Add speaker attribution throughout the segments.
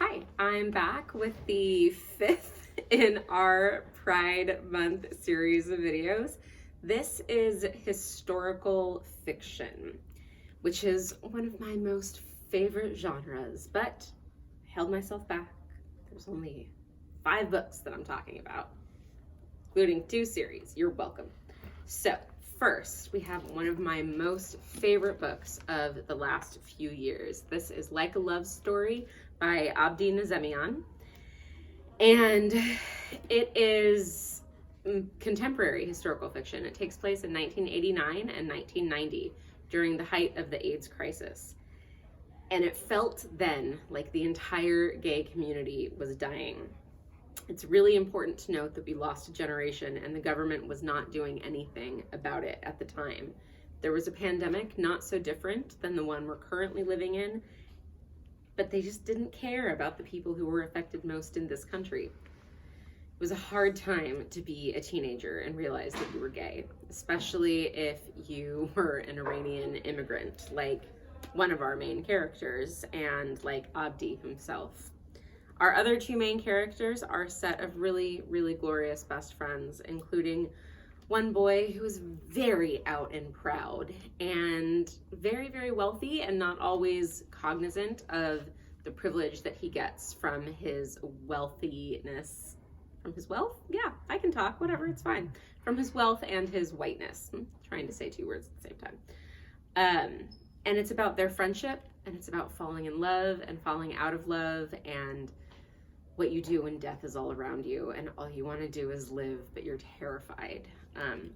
Speaker 1: Hi, I'm back with the fifth in our Pride Month series of videos. This is historical fiction, which is one of my most favorite genres, but I held myself back. There's only 5 books that I'm talking about, including 2 series. You're welcome. So, first, we have one of my most favorite books of the last few years. This is Like a Love Story by Abdi Nazemian, and it is contemporary historical fiction. It takes place in 1989 and 1990 during the height of the AIDS crisis. And it felt then like the entire gay community was dying. It's really important to note that we lost a generation and the government was not doing anything about it at the time. There was a pandemic not so different than the one we're currently living in, but they just didn't care about the people who were affected most in this country. It was a hard time to be a teenager and realize that you were gay, especially if you were an Iranian immigrant, like one of our main characters, and like Abdi himself. Our other 2 main characters are a set of really, really glorious best friends, including one boy who is very out and proud and very, very wealthy and not always cognizant of the privilege that he gets from his wealthiness. From his wealth? Yeah, I can talk, whatever, it's fine. From his wealth and his whiteness. I'm trying to say 2 words at the same time. And it's about their friendship, and it's about falling in love and falling out of love, and what you do when death is all around you and all you want to do is live, but you're terrified.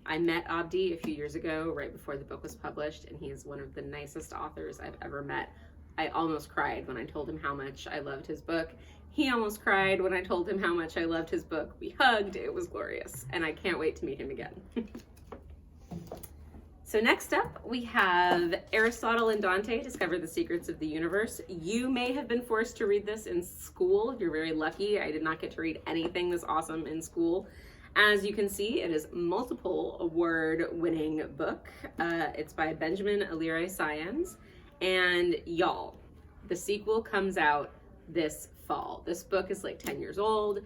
Speaker 1: I met Abdi a few years ago, right before the book was published, and he is one of the nicest authors I've ever met. I almost cried when I told him how much I loved his book. He almost cried when I told him how much I loved his book. We hugged, it was glorious, and I can't wait to meet him again. So next up, we have Aristotle and Dante, Discover the Secrets of the Universe. You may have been forced to read this in school. If you're very lucky, I did not get to read anything this awesome in school. As you can see, it is a multiple award-winning book. It's by Benjamin Alire Science. And y'all, the sequel comes out this fall. This book is like 10 years old.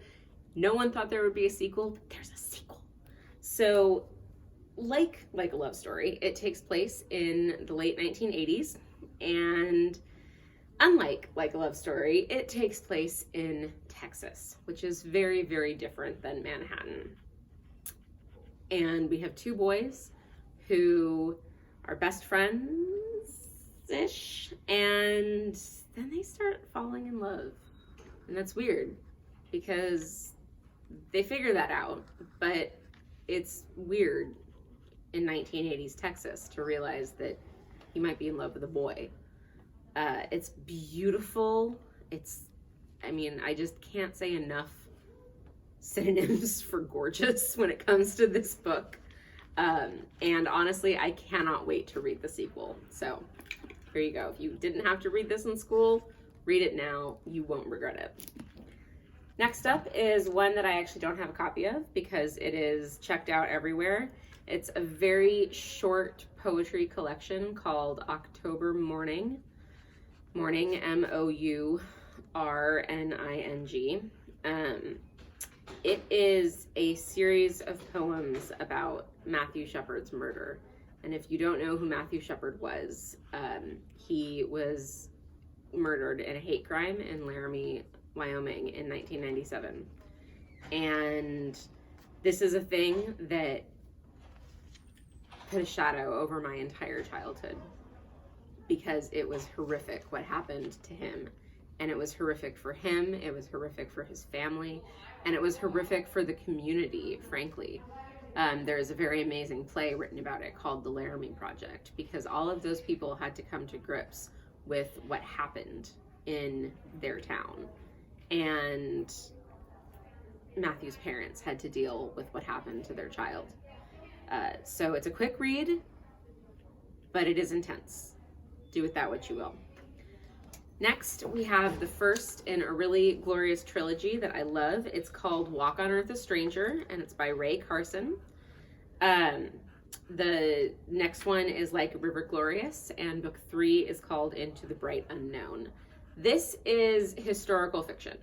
Speaker 1: No one thought there would be a sequel, but there's a sequel. So, like a Love Story, it takes place in the late 1980s, and unlike Like a Love Story, it takes place in Texas, which is very, very different than Manhattan. And we have 2 boys who are best friends-ish, and then they start falling in love. And that's weird, because they figure that out, but it's weird in 1980s Texas to realize that he might be in love with a boy. It's beautiful. I just can't say enough synonyms for gorgeous when it comes to this book. And honestly, I cannot wait to read the sequel. So here you go. If you didn't have to read this in school, read it now. You won't regret it. Next up is one that I actually don't have a copy of because it is checked out everywhere. It's a very short poetry collection called October Morning. Morning, Mourning. It is a series of poems about Matthew Shepard's murder. And if you don't know who Matthew Shepard was, he was murdered in a hate crime in Laramie, Wyoming in 1997. And this is a thing that put a shadow over my entire childhood because it was horrific what happened to him. And it was horrific for him, it was horrific for his family, and it was horrific for the community, frankly. There's a very amazing play written about it called The Laramie Project, because all of those people had to come to grips with what happened in their town. And Matthew's parents had to deal with what happened to their child. So it's a quick read, but it is intense. Do with that what you will. Next, we have the first in a really glorious trilogy that I love. It's called Walk on Earth a Stranger, and it's by Ray Carson. The next one is Like a River Glorious, and book 3 is called Into the Bright Unknown. This is historical fiction,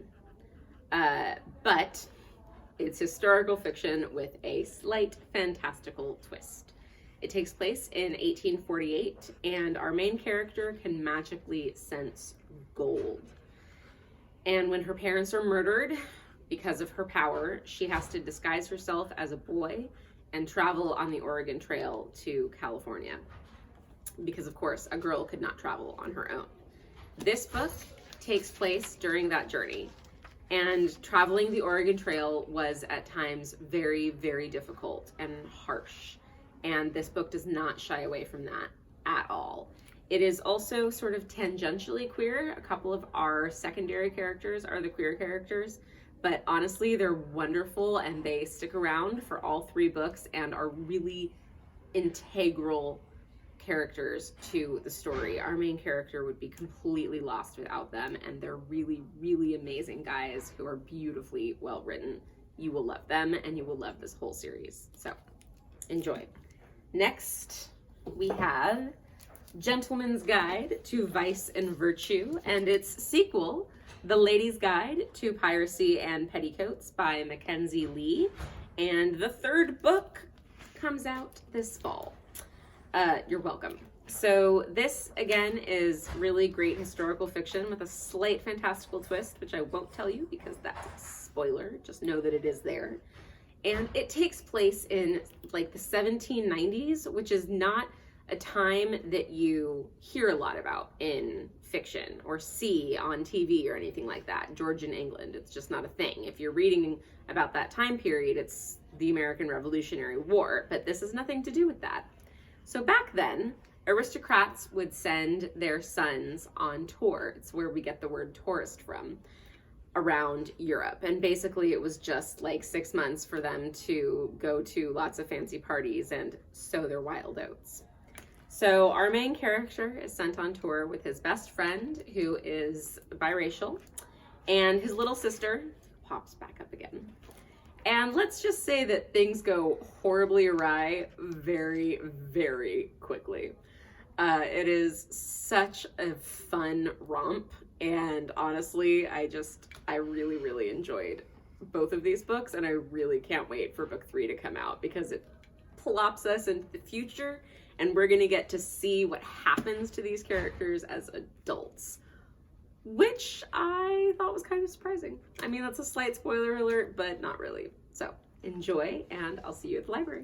Speaker 1: but it's historical fiction with a slight fantastical twist. It takes place in 1848, and our main character can magically sense gold. And when her parents are murdered, because of her power, she has to disguise herself as a boy and travel on the Oregon Trail to California. Because, of course, a girl could not travel on her own. This book takes place during that journey. And traveling the Oregon Trail was at times very, very difficult and harsh. And this book does not shy away from that at all. It is also sort of tangentially queer. A couple of our secondary characters are the queer characters, but honestly, they're wonderful and they stick around for all 3 books and are really integral characters to the story. Our main character would be completely lost without them, and they're really, really amazing guys who are beautifully well written. You will love them, and you will love this whole series. So, enjoy. Next, we have Gentleman's Guide to Vice and Virtue, and its sequel, The Lady's Guide to Piracy and Petticoats by Mackenzie Lee. And the 3rd book comes out this fall. You're welcome. So this, again, is really great historical fiction with a slight fantastical twist, which I won't tell you because that's a spoiler. Just know that it is there. And it takes place in like the 1790s, which is not a time that you hear a lot about in fiction or see on TV or anything like that. Georgian England, it's just not a thing. If you're reading about that time period, it's the American Revolutionary War, but this has nothing to do with that. So back then, aristocrats would send their sons on tour. It's where we get the word tourist from, around Europe. And basically it was just like 6 months for them to go to lots of fancy parties and sow their wild oats. So our main character is sent on tour with his best friend, who is biracial, and his little sister pops back up again. And let's just say that things go horribly awry very, very quickly. It is such a fun romp, and honestly, I really, really enjoyed both of these books, and I really can't wait for book 3 to come out because it plops us into the future, and we're gonna get to see what happens to these characters as adults, which I thought was kind of surprising. I mean, that's a slight spoiler alert, but not really. So enjoy, and I'll see you at the library.